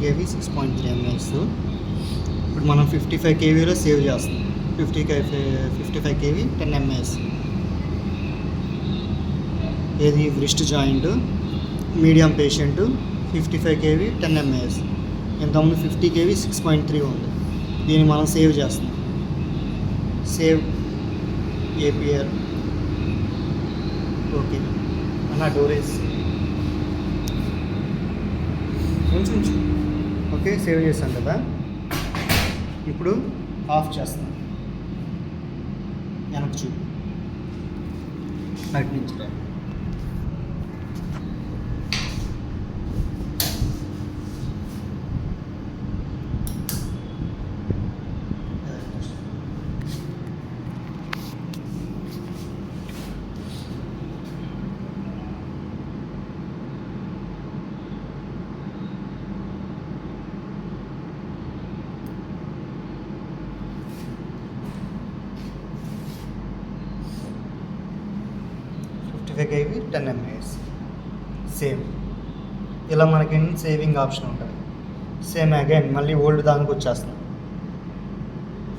KV 6.3 MAS. ఇప్పుడు మనం 55 కేవీలో save చేస్తాం. 55 కేవీ 10 ఎంఏఎస్. ఏది wrist joint medium patient 55 KV 10 MAS. ఇంతకుముందు 50 కేవీ 6.3 ఉంది. దీన్ని మనం సేవ్ చేస్తున్నాం. Save APR. ఓకే అన్న డోరేస్ ఉంచు. ఓకే సేవ్ చేస్తాను కదా. ఇప్పుడు ఆఫ్ చేస్తాను. వెనక్కి చూపు. అటు నుంచి కేవీ 10 ఎంఏఎస్. సేమ్ ఇలా మనకి సేవింగ్ ఆప్షన్ ఉంటుంది. సేమ్ అగైన్ మళ్ళీ ఓల్డ్ దానికి వచ్చేస్తాం.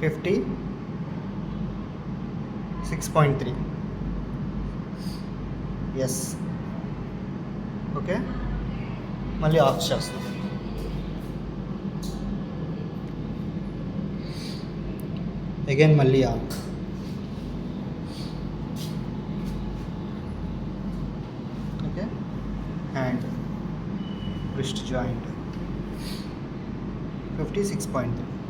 56.3 ఎస్. ఓకే మళ్ళీ ఆఫ్ చేస్తాం. అగైన్ మళ్ళీ ఆఫ్. And wrist joint 56.3.